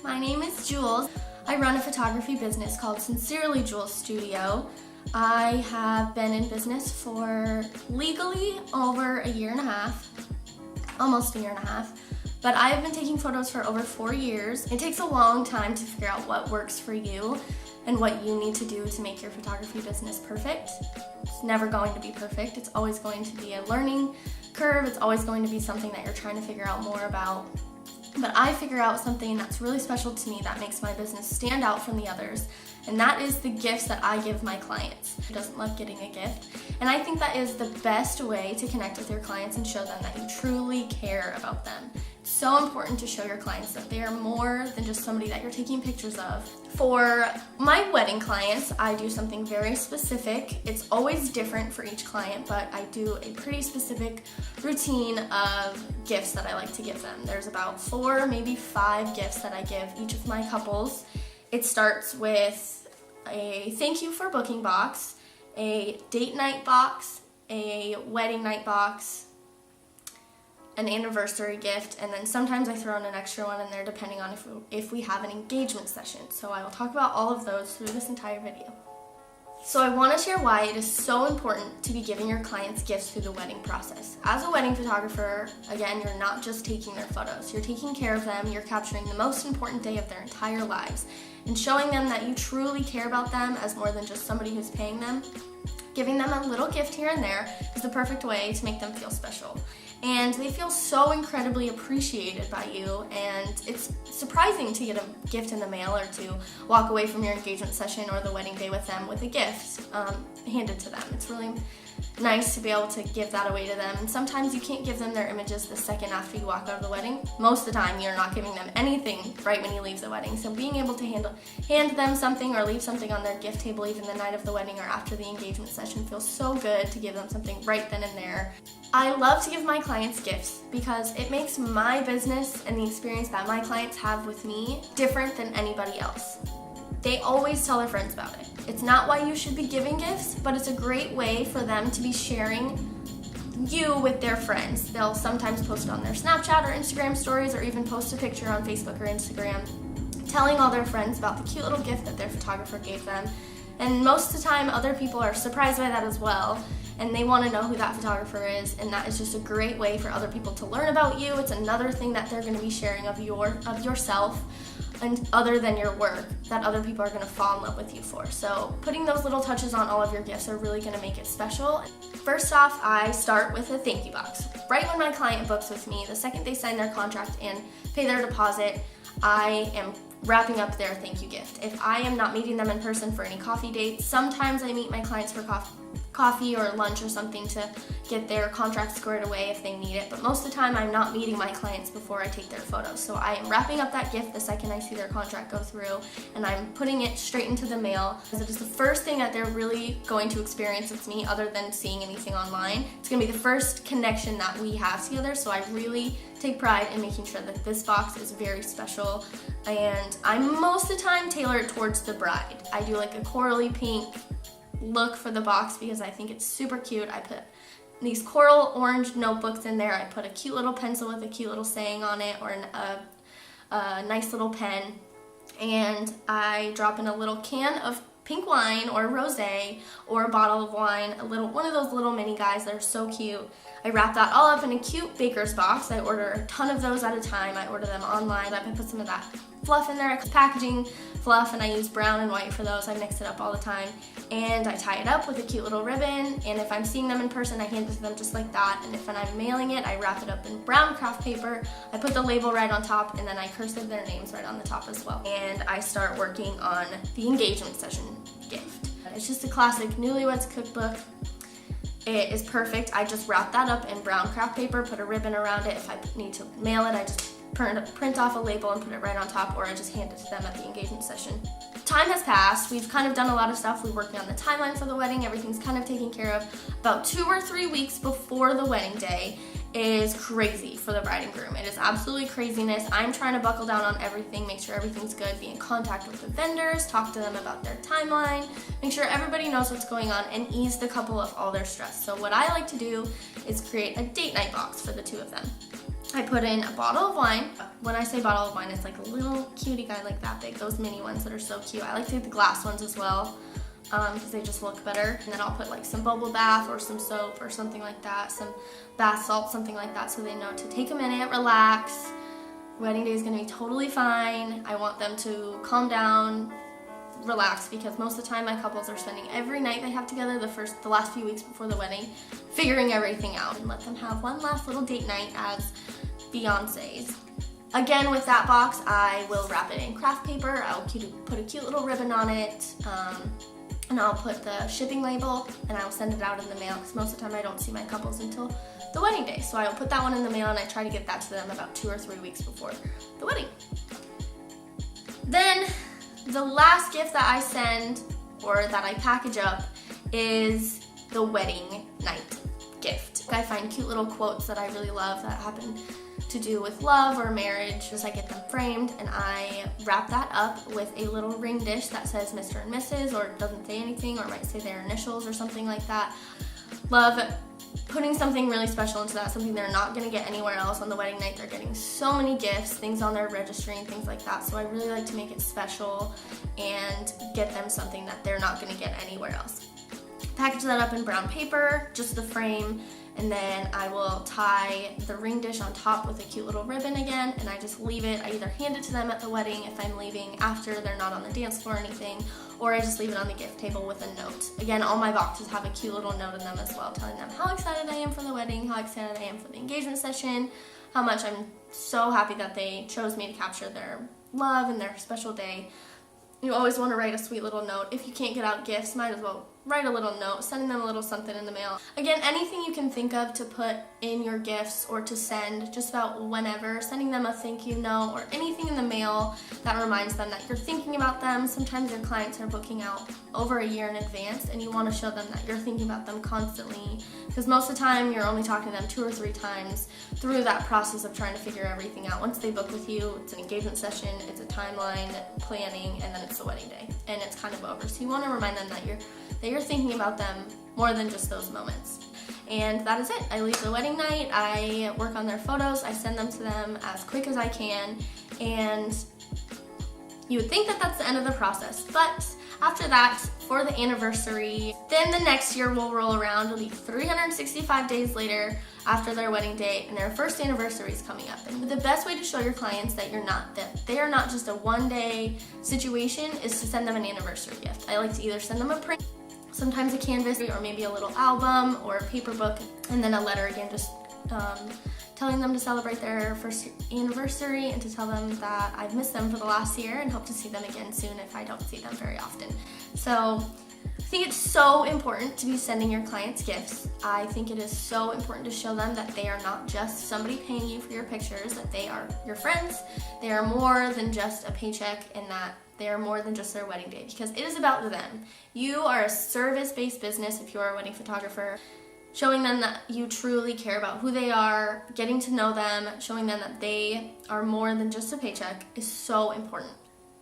My name is Jules. I run a photography business called Sincerely Jules Studio. I have been in business for legally over a year and a half, almost a year and a half, but I have been taking photos for over 4 years. It takes a long time to figure out what works for you and what you need to do to make your photography business perfect. It's never going to be perfect. It's always going to be a learning curve. It's always going to be something that you're trying to figure out more about. But I figure out something that's really special to me that makes my business stand out from the others, and that is the gifts that I give my clients. Who doesn't love getting a gift? And I think that is the best way to connect with your clients and show them that you truly care about them. It's so important to show your clients that they are more than just somebody that you're taking pictures of. For my wedding clients, I do something very specific. It's always different for each client, but I do a pretty specific routine of gifts that I like to give them. There's about 4, maybe 5 gifts that I give each of my couples. It starts with a thank you for booking box, a date night box, a wedding night box, an anniversary gift, and then sometimes I throw in an extra one in there depending on if we have an engagement session. So I will talk about all of those through this entire video. So I want to share why it is so important to be giving your clients gifts through the wedding process. As a wedding photographer, again, you're not just taking their photos. You're taking care of them. You're capturing the most important day of their entire lives and showing them that you truly care about them as more than just somebody who's paying them. Giving them a little gift here and there is the perfect way to make them feel special. And they feel so incredibly appreciated by you, and it's surprising to get a gift in the mail or to walk away from your engagement session or the wedding day with them with a gift handed to them. It's really nice to be able to give that away to them, and sometimes you can't give them their images the second after you walk out of the wedding. Most of the time you're not giving them anything right when you leave the wedding, so being able to hand them something or leave something on their gift table even the night of the wedding or after the engagement session feels so good to give them something right then and there. I love to give my clients gifts because it makes my business and the experience that my clients have with me different than anybody else. They always tell their friends about it. It's not why you should be giving gifts, but it's a great way for them to be sharing you with their friends. They'll sometimes post it on their Snapchat or Instagram stories, or even post a picture on Facebook or Instagram telling all their friends about the cute little gift that their photographer gave them. And most of the time other people are surprised by that as well, and they want to know who that photographer is, and that is just a great way for other people to learn about you. It's another thing that they're going to be sharing of yourself and other than your work that other people are going to fall in love with you for. So putting those little touches on all of your gifts are really going to make it special. First off, I start with a thank you box. Right when my client books with me, the second they sign their contract and pay their deposit, I am wrapping up their thank you gift. If I am not meeting them in person for any coffee dates, sometimes I meet my clients for coffee or lunch or something to get their contract squared away if they need it, but most of the time I'm not meeting my clients before I take their photos. So I am wrapping up that gift the second I see their contract go through, and I'm putting it straight into the mail, because it is the first thing that they're really going to experience with me other than seeing anything online. It's going to be the first connection that we have together, so I really take pride in making sure that this box is very special, and I most of the time tailor it towards the bride. I do like a corally pink look for the box because I think it's super cute. I put these coral orange notebooks in there. I put a cute little pencil with a cute little saying on it, or a nice little pen, and I drop in a little can of pink wine or rosé, or a bottle of wine, one of those little mini guys that are so cute. I wrap that all up in a cute baker's box. I order a ton of those at a time. I order them online. I put some of that fluff in there, packaging fluff, and I use brown and white for those. I mix it up all the time, and I tie it up with a cute little ribbon, and if I'm seeing them in person, I hand it to them just like that, and if I'm mailing it, I wrap it up in brown craft paper. I put the label right on top, and then I cursive their names right on the top as well. And I start working on the engagement session gift. It's just a classic newlyweds cookbook. It is perfect. I just wrap that up in brown craft paper, put a ribbon around it. If I need to mail it, I just print off a label and put it right on top, or I just hand it to them at the engagement session. Time has passed. We've kind of done a lot of stuff. We're working on the timeline for the wedding. Everything's kind of taken care of. About 2 or 3 weeks before the wedding day is crazy for the bride and groom. It is absolutely craziness. I'm trying to buckle down on everything, make sure everything's good, be in contact with the vendors, talk to them about their timeline, make sure everybody knows what's going on, and ease the couple of all their stress. So what I like to do is create a date night box for the two of them. I put in a bottle of wine. When I say bottle of wine, it's like a little cutie guy like that big, those mini ones that are so cute. I like to get the glass ones as well because they just look better. And then I'll put like some bubble bath or some soap or something like that, some bath salt, something like that, so they know to take a minute, relax. Wedding day is gonna be totally fine. I want them to calm down, relax, because most of the time my couples are spending every night they have together the last few weeks before the wedding figuring everything out, and let them have one last little date night as fiancés. Again, with that box, I will wrap it in craft paper. I'll put a cute little ribbon on it, and I'll put the shipping label, and I'll send it out in the mail because most of the time I don't see my couples until the wedding day. So I will put that one in the mail, and I try to get that to them about 2 or 3 weeks before the wedding. Then the last gift that I send, or that I package up, is the wedding night gift. I find cute little quotes that I really love that happen to do with love or marriage, just I get them framed, and I wrap that up with a little ring dish that says Mr. and Mrs. or doesn't say anything, or might say their initials or something like that. Love putting something really special into that, something they're not going to get anywhere else on the wedding night. They're getting so many gifts, things on their registry and things like that, so I really like to make it special and get them something that they're not going to get anywhere else. Package that up in brown paper, just the frame, and then I will tie the ring dish on top with a cute little ribbon again, and I just leave it. I either hand it to them at the wedding if I'm leaving after they're not on the dance floor or anything, or I just leave it on the gift table with a note. Again, all my boxes have a cute little note in them as well, telling them how excited I am for the wedding, how excited I am for the engagement session, how much I'm so happy that they chose me to capture their love and their special day. You always want to write a sweet little note. If you can't get out gifts, might as well write a little note, sending them a little something in the mail. Again, anything you can think of to put in your gifts or to send just about whenever, sending them a thank you note or anything in the mail that reminds them that you're thinking about them. Sometimes your clients are booking out over a year in advance, and you want to show them that you're thinking about them constantly, because most of the time you're only talking to them 2 or 3 times through that process of trying to figure everything out. Once they book with you, it's an engagement session, it's a timeline, planning, and then it's the wedding day, and it's kind of over. So you want to remind them that you're thinking about them more than just those moments. And that is it. I leave the wedding night, I work on their photos, I send them to them as quick as I can, and you would think that that's the end of the process, but after that, for the anniversary, then the next year will roll around. It'll be 365 days later after their wedding date, and their first anniversary is coming up. And the best way to show your clients that they are not just a one-day situation is to send them an anniversary gift. I like to either send them a print, sometimes a canvas, or maybe a little album or a paper book, and then a letter again, just telling them to celebrate their first anniversary and to tell them that I've missed them for the last year and hope to see them again soon if I don't see them very often. So I think it's so important to be sending your clients gifts. I think it is so important to show them that they are not just somebody paying you for your pictures, that they are your friends, they are more than just a paycheck, and that they are more than just their wedding day, because it is about them. You are a service-based business if you are a wedding photographer. Showing them that you truly care about who they are, getting to know them, showing them that they are more than just a paycheck is so important.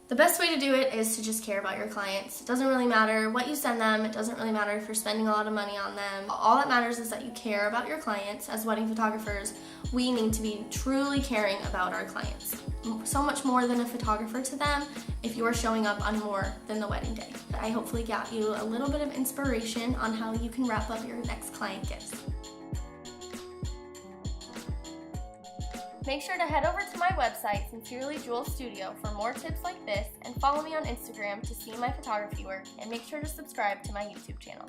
The best way to do it is to just care about your clients. It doesn't really matter what you send them. It doesn't really matter if you're spending a lot of money on them. All that matters is that you care about your clients. As wedding photographers, we need to be truly caring about our clients. So much more than a photographer to them if you are showing up on more than the wedding day. I hopefully got you a little bit of inspiration on how you can wrap up your next client gifts. Make sure to head over to my website, Sincerely Jewel Studio, for more tips like this, and follow me on Instagram to see my photography work, and make sure to subscribe to my YouTube channel.